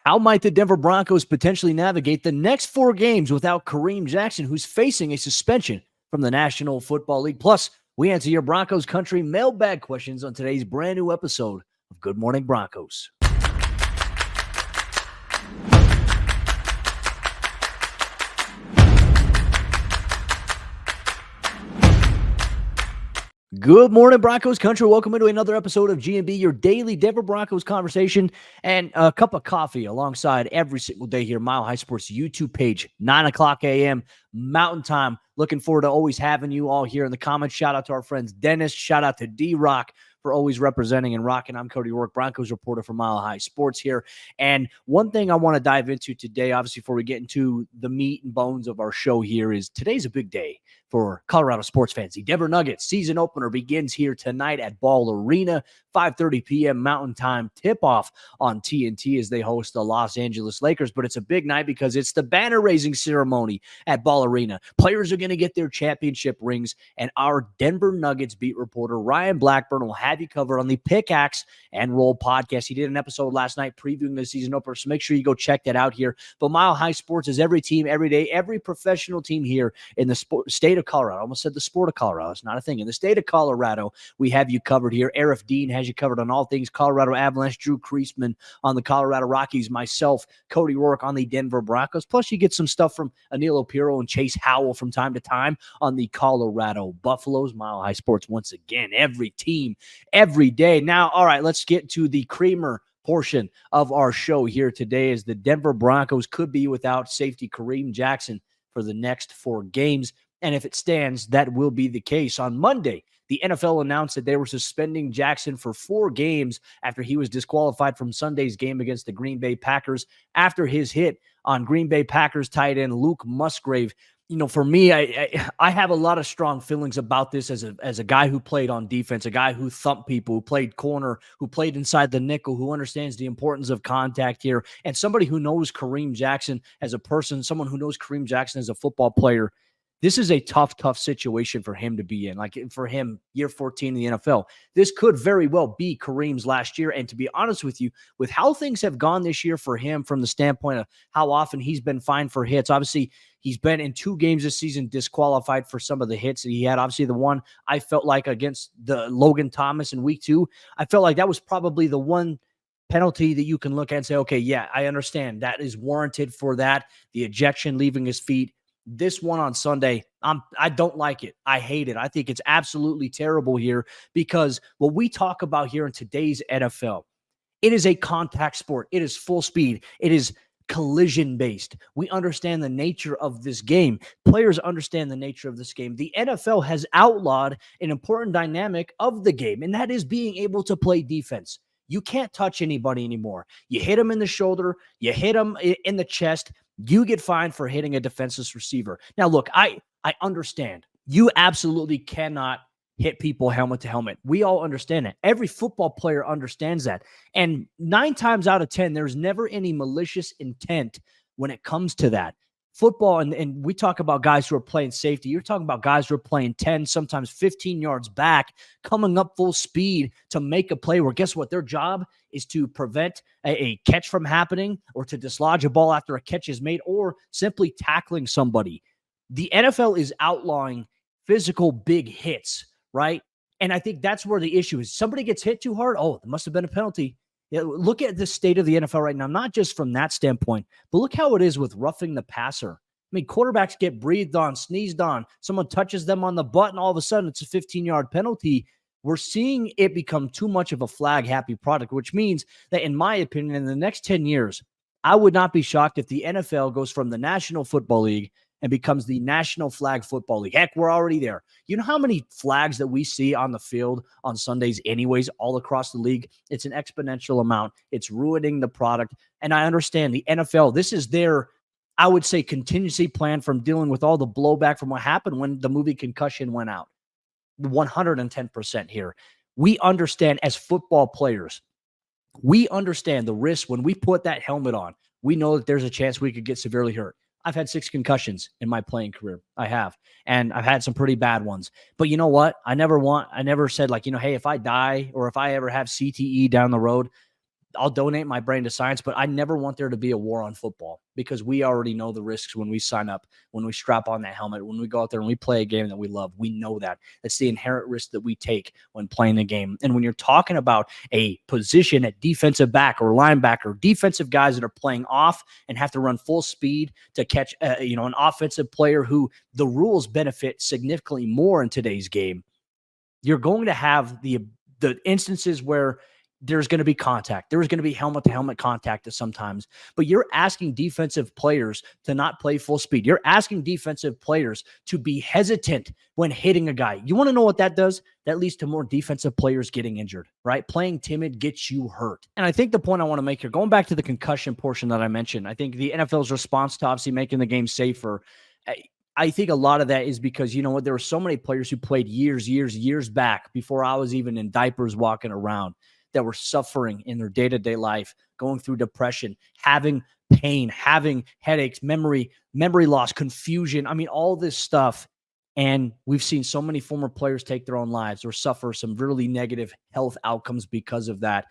How might the Denver Broncos potentially navigate the next 4 games without Kareem Jackson, who's facing a suspension from the National Football League? Plus, we answer your Broncos Country Mailbag questions on today's brand new episode of Good Morning Broncos. Good morning, Broncos Country. Welcome into another episode of G&B, your daily Denver Broncos conversation, and a cup of coffee alongside every single day here. Mile High Sports YouTube page, 9 o'clock a.m. Mountain Time. Looking forward to always having you all here in the comments. Shout out to our friends Dennis. Shout out to D-Rock for always representing and rocking. I'm Cody Roark, Broncos reporter for Mile High Sports here. And one thing I want to dive into today, obviously, before we get into the meat and bones of our show here, is today's a big day for Colorado sports fans. The Denver Nuggets season opener begins here tonight at Ball Arena, 5:30 p.m. Mountain Time tip-off on TNT as they host the Los Angeles Lakers. But it's a big night because it's the banner-raising ceremony at Ball Arena. Players are going to get their championship rings, and our Denver Nuggets beat reporter Ryan Blackburn will have you covered on the Pickaxe and Roll podcast. He did an episode last night previewing the season opener, so make sure you go check that out here. But Mile High Sports is every team, every day, every professional team here in the state of Colorado. I almost said the sport of Colorado. It's not a thing. In the state of Colorado, we have you covered here. Arif Dean has you covered on all things Colorado Avalanche. Drew Kreisman on the Colorado Rockies. Myself, Cody Roark on the Denver Broncos. Plus, you get some stuff from Anil Opiro and Chase Howell from time to time on the Colorado Buffaloes. Mile High Sports, once again, every team, every day. Now, all right, let's get to the creamer portion of our show here today, as the Denver Broncos could be without safety Kareem Jackson for the next 4 games. And if it stands, that will be the case. On Monday, the NFL announced that they were suspending Jackson for 4 games after he was disqualified from Sunday's game against the Green Bay Packers after his hit on Green Bay Packers tight end Luke Musgrave. You know, for me, I have a lot of strong feelings about this as a guy who played on defense, a guy who thumped people, who played corner, who played inside the nickel, who understands the importance of contact here, and somebody who knows Kareem Jackson as a person, someone who knows Kareem Jackson as a football player. This is a tough situation for him to be in. Like, for him, year 14 in the NFL, this could very well be Kareem's last year. And to be honest with you, with how things have gone this year for him from the standpoint of how often he's been fined for hits, obviously he's been in 2 games this season disqualified for some of the hits that he had. Obviously, the one I felt like against the Logan Thomas in week 2, I felt like that was probably the one penalty that you can look at and say, okay, yeah, I understand that is warranted for that. The ejection, leaving his feet. This one on Sunday, I don't like it. I hate it. I think it's absolutely terrible here, because what we talk about here in today's NFL, it is a contact sport. It is full speed. It is collision-based. We understand the nature of this game. Players understand the nature of this game. The NFL has outlawed an important dynamic of the game, and that is being able to play defense. You can't touch anybody anymore. You hit them in the shoulder, you hit them in the chest, you get fined for hitting a defenseless receiver. Now, look, I understand. You absolutely cannot hit people helmet to helmet. We all understand that. Every football player understands that. And 9 times out of 10, there's never any malicious intent when it comes to that. Football, and we talk about guys who are playing safety. You're talking about guys who are playing 10, sometimes 15 yards back, coming up full speed to make a play where, guess what? Their job is to prevent a catch from happening, or to dislodge a ball after a catch is made, or simply tackling somebody. The NFL is outlawing physical big hits, right? And I think that's where the issue is. Somebody gets hit too hard. Oh, there must have been a penalty. Yeah, look at the state of the NFL right now, not just from that standpoint, but look how it is with roughing the passer. I mean, quarterbacks get breathed on, sneezed on, someone touches them on the butt, and all of a sudden it's a 15-yard penalty. We're seeing it become too much of a flag-happy product, which means that, in my opinion, in the next 10 years, I would not be shocked if the NFL goes from the National Football League and becomes the National Flag Football League. Heck, we're already there. You know how many flags that we see on the field on Sundays anyways, all across the league? It's an exponential amount. It's ruining the product. And I understand the NFL, this is their, I would say, contingency plan from dealing with all the blowback from what happened when the movie Concussion went out. 110% here. We understand as football players, we understand the risk when we put that helmet on. We know that there's a chance we could get severely hurt. I've had 6 concussions in my playing career. I have. And I've had some pretty bad ones. But you know what? I never said, like, hey, if I die or if I ever have CTE down the road, I'll donate my brain to science, but I never want there to be a war on football because we already know the risks when we sign up, when we strap on that helmet, when we go out there and we play a game that we love. We know that. That's the inherent risk that we take when playing the game. And when you're talking about a position at defensive back or linebacker, defensive guys that are playing off and have to run full speed to catch, an offensive player who the rules benefit significantly more in today's game, you're going to have the instances where there's going to be contact. There's going to be helmet-to-helmet contact sometimes. But you're asking defensive players to not play full speed. You're asking defensive players to be hesitant when hitting a guy. You want to know what that does? That leads to more defensive players getting injured, right? Playing timid gets you hurt. And I think the point I want to make here, going back to the concussion portion that I mentioned, I think the NFL's response to obviously making the game safer, I think a lot of that is because, you know what, there were so many players who played years back before I was even in diapers walking around that were suffering in their day-to-day life, going through depression, having pain, having headaches, memory loss, confusion. I mean, all this stuff. And we've seen so many former players take their own lives or suffer some really negative health outcomes because of that.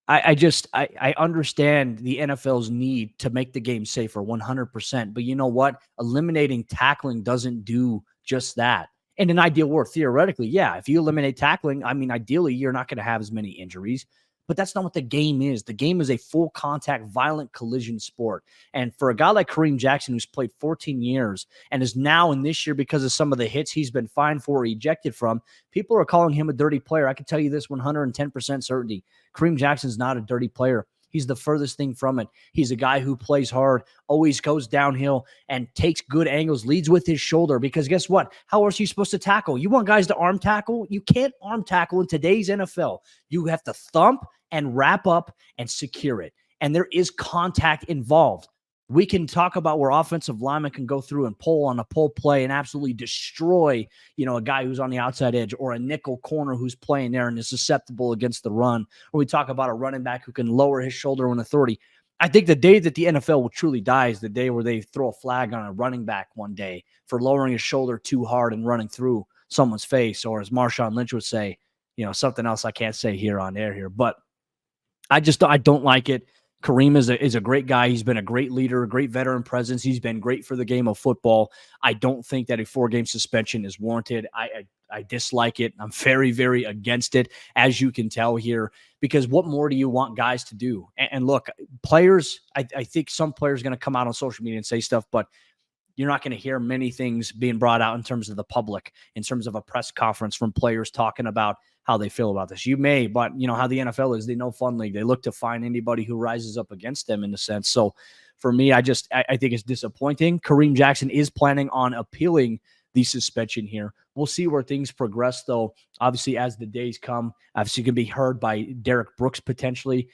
I understand the NFL's need to make the game safer 100%. But you know what? Eliminating tackling doesn't do just that. In an ideal world, theoretically, yeah, if you eliminate tackling, I mean, ideally, you're not going to have as many injuries. But that's not what the game is. The game is a full contact, violent collision sport. And for a guy like Kareem Jackson, who's played 14 years and is now in this year, because of some of the hits he's been fined for or ejected from, people are calling him a dirty player. I can tell you this 110% certainty. Kareem Jackson's not a dirty player. He's the furthest thing from it. He's a guy who plays hard, always goes downhill, and takes good angles, leads with his shoulder. Because guess what? How else are you supposed to tackle? You want guys to arm tackle? You can't arm tackle in today's NFL. You have to thump and wrap up and secure it. And there is contact involved. We can talk about where offensive linemen can go through and pull on a pull play and absolutely destroy, a guy who's on the outside edge or a nickel corner who's playing there and is susceptible against the run. Or we talk about a running back who can lower his shoulder on authority. I think the day that the NFL will truly die is the day where they throw a flag on a running back one day for lowering his shoulder too hard and running through someone's face, or as Marshawn Lynch would say, something else I can't say here on air here. But I don't like it. Kareem is a great guy. He's been a great leader, a great veteran presence. He's been great for the game of football. I don't think that a 4-game suspension is warranted. I dislike it. I'm very, very against it, as you can tell here, because what more do you want guys to do? And look, players, I think some players are going to come out on social media and say stuff, but you're not going to hear many things being brought out in terms of the public, in terms of a press conference from players talking about how they feel about this. You may, but how the NFL is, they know fun league. They look to find anybody who rises up against them in a sense. So for me, I think it's disappointing. Kareem Jackson is planning on appealing the suspension here. We'll see where things progress, though. Obviously, as the days come, obviously can be heard by Derek Brooks potentially.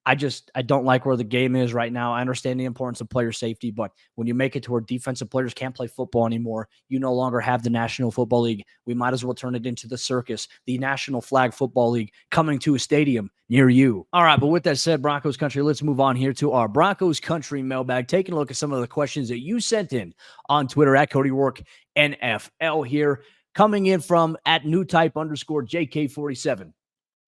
I don't like where the game is right now. I understand the importance of player safety, but when you make it to where defensive players can't play football anymore, you no longer have the National Football League. We might as well turn it into the circus, the National Flag Football League, coming to a stadium near you. All right, but with that said, Broncos Country, let's move on here to our Broncos Country Mailbag, taking a look at some of the questions that you sent in on Twitter at Cody Roark NFL here, coming in from at newtype_JK47.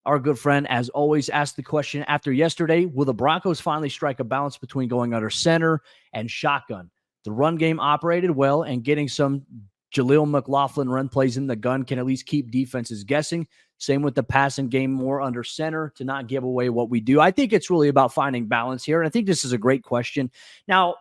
Our good friend, as always, asked the question, after yesterday, will the Broncos finally strike a balance between going under center and shotgun? The run game operated well, and getting some Jaleel McLaughlin run plays in the gun can at least keep defenses guessing. Same with the passing game, more under center to not give away what we do. I think it's really about finding balance here, and I think this is a great question. Now,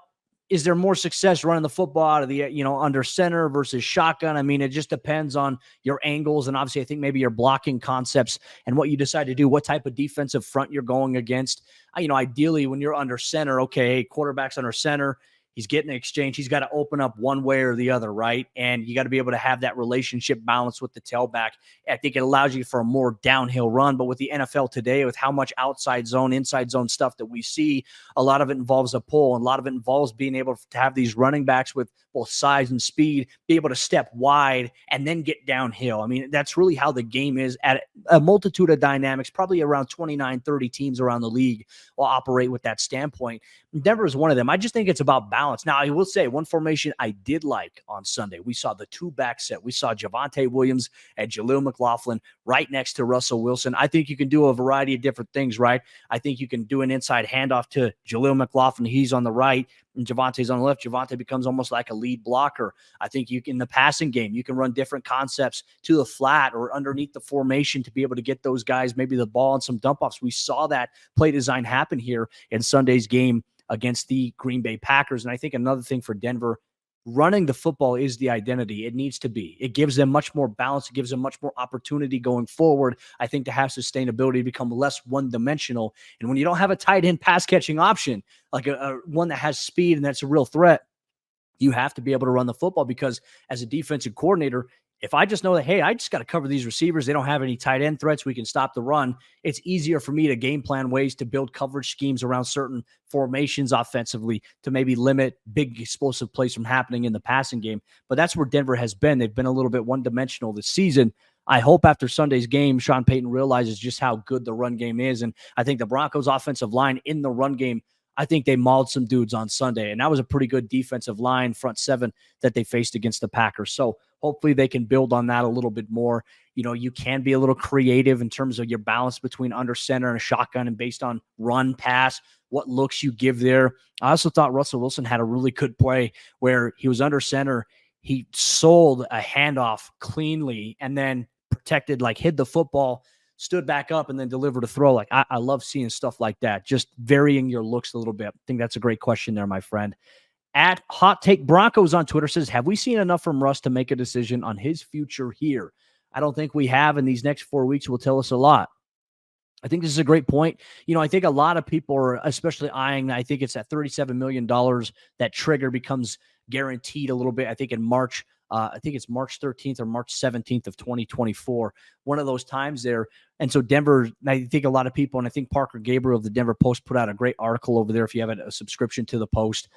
is there more success running the football out of the, under center versus shotgun? I mean, it just depends on your angles. And obviously, I think maybe your blocking concepts and what you decide to do, what type of defensive front you're going against. Ideally, when you're under center, okay, quarterback's under center, he's getting an exchange. He's got to open up one way or the other, right? And you got to be able to have that relationship balance with the tailback. I think it allows you for a more downhill run. But with the NFL today, with how much outside zone, inside zone stuff that we see, a lot of it involves a pull. And a lot of it involves being able to have these running backs with both size and speed, be able to step wide and then get downhill. I mean, that's really how the game is at a multitude of dynamics. Probably around 29, 30 teams around the league will operate with that standpoint. Denver is one of them. I just think it's about balance. balance. Now, I will say one formation I did like on Sunday. We saw the two-back set. We saw Javonte Williams and Jaleel McLaughlin right next to Russell Wilson. I think you can do a variety of different things, right? I think you can do an inside handoff to Jaleel McLaughlin. He's on the right, and Javonte's on the left. Javonte becomes almost like a lead blocker. I think you can, in the passing game, you can run different concepts to the flat or underneath the formation to be able to get those guys maybe the ball and some dump-offs. We saw that play design happen here in Sunday's game against the Green Bay Packers. And I think another thing for Denver, running the football is the identity. It needs to be. It gives them much more balance. It gives them much more opportunity going forward. I think to have sustainability, become less one-dimensional. And when you don't have a tight end pass-catching option, like a one that has speed and that's a real threat, you have to be able to run the football, because as a defensive coordinator, if I just know that, hey, I just got to cover these receivers, they don't have any tight end threats, we can stop the run, it's easier for me to game plan ways to build coverage schemes around certain formations offensively to maybe limit big explosive plays from happening in the passing game. But that's where Denver has been. They've been a little bit one-dimensional this season. I hope after Sunday's game, Sean Payton realizes just how good the run game is. And I think the Broncos offensive line in the run game, I think they mauled some dudes on Sunday, and that was a pretty good defensive line, front seven, that they faced against the Packers. So hopefully they can build on that a little bit more. You know, you can be a little creative in terms of your balance between under center and a shotgun, and based on run, pass, what looks you give there. I also thought Russell Wilson had a really good play where he was under center. He sold a handoff cleanly and then protected, like hid the football, stood back up, and then delivered a throw. Like, I love seeing stuff like that, just varying your looks a little bit. I think that's a great question there, my friend. At Hot Take Broncos on Twitter says, have we seen enough from Russ to make a decision on his future here? I don't think we have, and these next 4 weeks will tell us a lot. I think this is a great point. You know, I think a lot of people are especially eyeing, I think it's at $37 million, that trigger becomes guaranteed a little bit, I think in March. I think it's March 13th or March 17th of 2024, one of those times there. And so Denver, I think a lot of people, and I think Parker Gabriel of the Denver Post put out a great article over there, if you have a subscription to the Post,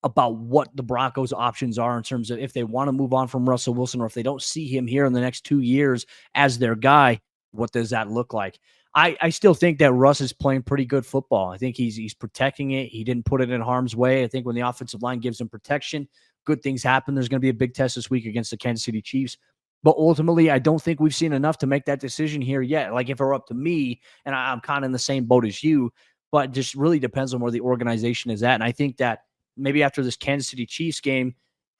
about what the Broncos' options are in terms of if they want to move on from Russell Wilson, or if they don't see him here in the next 2 years as their guy, what does that look like? I still think that Russ is playing pretty good football. I think he's protecting it. He didn't put it in harm's way. I think when the offensive line gives him protection, good things happen. There's going to be a big test this week against the Kansas City Chiefs. But ultimately, I don't think we've seen enough to make that decision here yet. Like, if it were up to me, and I'm kind of in the same boat as you, but just really depends on where the organization is at. And I think that maybe after this Kansas City Chiefs game,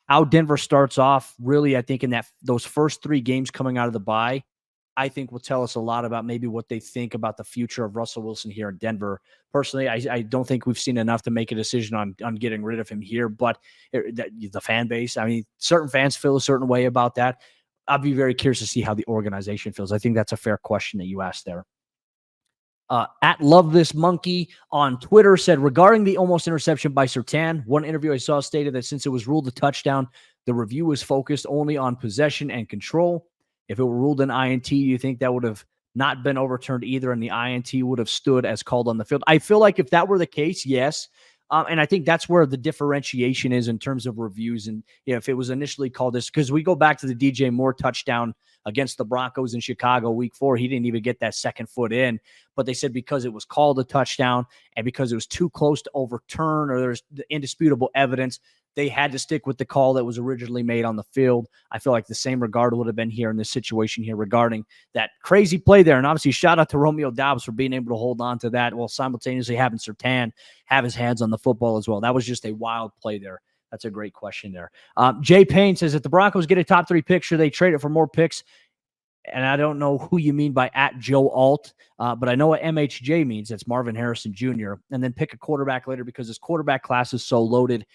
how Denver starts off, really, I think in those first 3 games coming out of the bye, I think will tell us a lot about maybe what they think about the future of Russell Wilson here in Denver. Personally, I don't think we've seen enough to make a decision on getting rid of him here, but the fan base, I mean, certain fans feel a certain way about that. I'll be very curious to see how the organization feels. I think that's a fair question that you asked there. At Love This Monkey on Twitter said, regarding the almost interception by Surtain, one interview I saw stated that since it was ruled a touchdown, the review was focused only on possession and control. If it were ruled an INT, do you think that would have not been overturned either, and the INT would have stood as called on the field? I feel like if that were the case, yes. And I think that's where the differentiation is in terms of reviews. And if it was initially called this, because we go back to the DJ Moore touchdown against the Broncos in Chicago week 4, he didn't even get that second foot in. But they said because it was called a touchdown and because it was too close to overturn, or there's the indisputable evidence, they had to stick with the call that was originally made on the field. I feel like the same regard would have been here in this situation here regarding that crazy play there. And obviously, shout out to Romeo Doubs for being able to hold on to that while simultaneously having Surtain have his hands on the football as well. That was just a wild play there. That's a great question there. Jay Payne says, if the Broncos get a top 3 pick, should they trade it for more picks? And I don't know who you mean by at Joe Alt, but I know what MHJ means. That's Marvin Harrison Jr. And then pick a quarterback later because this quarterback class is so loaded.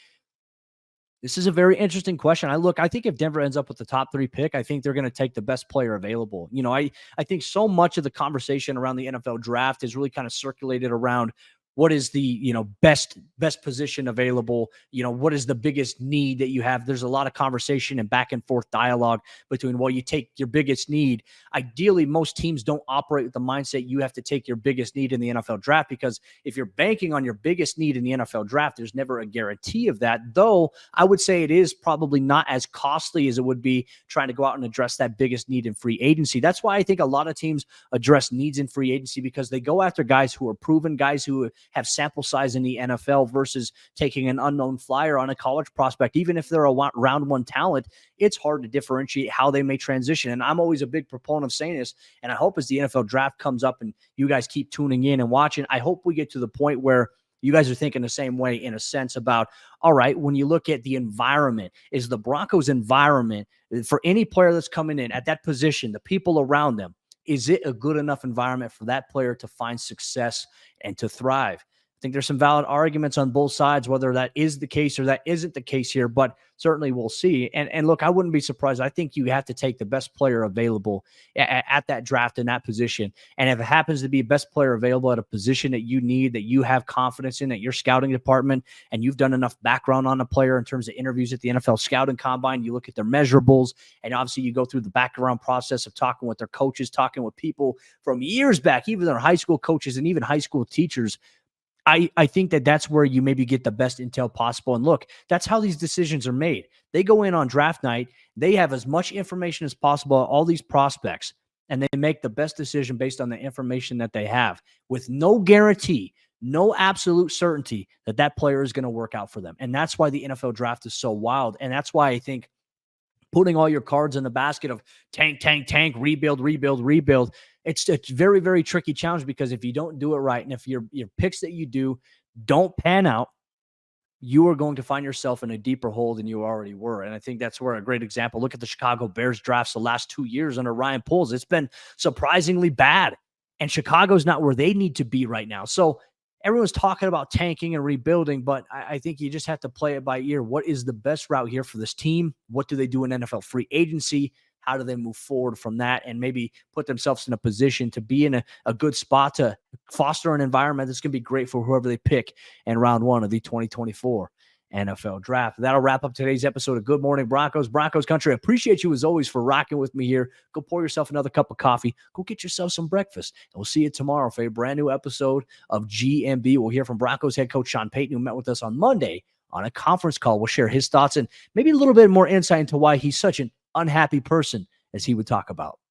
This is a very interesting question. I think if Denver ends up with the top 3 pick, I think they're going to take the best player available. You know, I think so much of the conversation around the NFL draft is really kind of circulated around what is the, best position available? What is the biggest need that you have? There's a lot of conversation and back and forth dialogue between, well, you take your biggest need. Ideally, most teams don't operate with the mindset you have to take your biggest need in the NFL draft, because if you're banking on your biggest need in the NFL draft, there's never a guarantee of that. Though I would say it is probably not as costly as it would be trying to go out and address that biggest need in free agency. That's why I think a lot of teams address needs in free agency, because they go after guys who are proven, guys who have sample size in the NFL versus taking an unknown flyer on a college prospect. Even if they're a round one talent, it's hard to differentiate how they may transition. And I'm always a big proponent of saying this, and I hope as the NFL draft comes up and you guys keep tuning in and watching, I hope we get to the point where you guys are thinking the same way in a sense about, all right, when you look at the environment, is the Broncos environment for any player that's coming in at that position, the people around them, is it a good enough environment for that player to find success and to thrive? I think there's some valid arguments on both sides, whether that is the case or that isn't the case here, but certainly we'll see. And look, I wouldn't be surprised. I think you have to take the best player available at that draft in that position. And if it happens to be best player available at a position that you need, that you have confidence in, that your scouting department, and you've done enough background on a player in terms of interviews at the NFL scouting combine, you look at their measurables, and obviously you go through the background process of talking with their coaches, talking with people from years back, even their high school coaches and even high school teachers. I think that that's where you maybe get the best intel possible. And look, that's how these decisions are made. They go in on draft night. They have as much information as possible on all these prospects, and they make the best decision based on the information that they have with no guarantee, no absolute certainty that that player is going to work out for them. And that's why the NFL draft is so wild. And that's why I think putting all your cards in the basket of tank, rebuild, it's a very, very tricky challenge, because if you don't do it right, and if your picks that you do don't pan out, you are going to find yourself in a deeper hole than you already were. And I think that's where a great example, look at the Chicago Bears drafts the last 2 years under Ryan Poles. It's been surprisingly bad, and Chicago's not where they need to be right now. So everyone's talking about tanking and rebuilding, but I think you just have to play it by ear. What is the best route here for this team? What do they do in NFL free agency? How do they move forward from that and maybe put themselves in a position to be in a good spot to foster an environment that's going to be great for whoever they pick in round one of the 2024 NFL draft? That'll wrap up today's episode of Good Morning Broncos, Broncos Country. I appreciate you as always for rocking with me here. Go pour yourself another cup of coffee. Go get yourself some breakfast. And we'll see you tomorrow for a brand new episode of GMB. We'll hear from Broncos head coach Sean Payton, who met with us on Monday on a conference call. We'll share his thoughts and maybe a little bit more insight into why he's such an unhappy person, as he would talk about.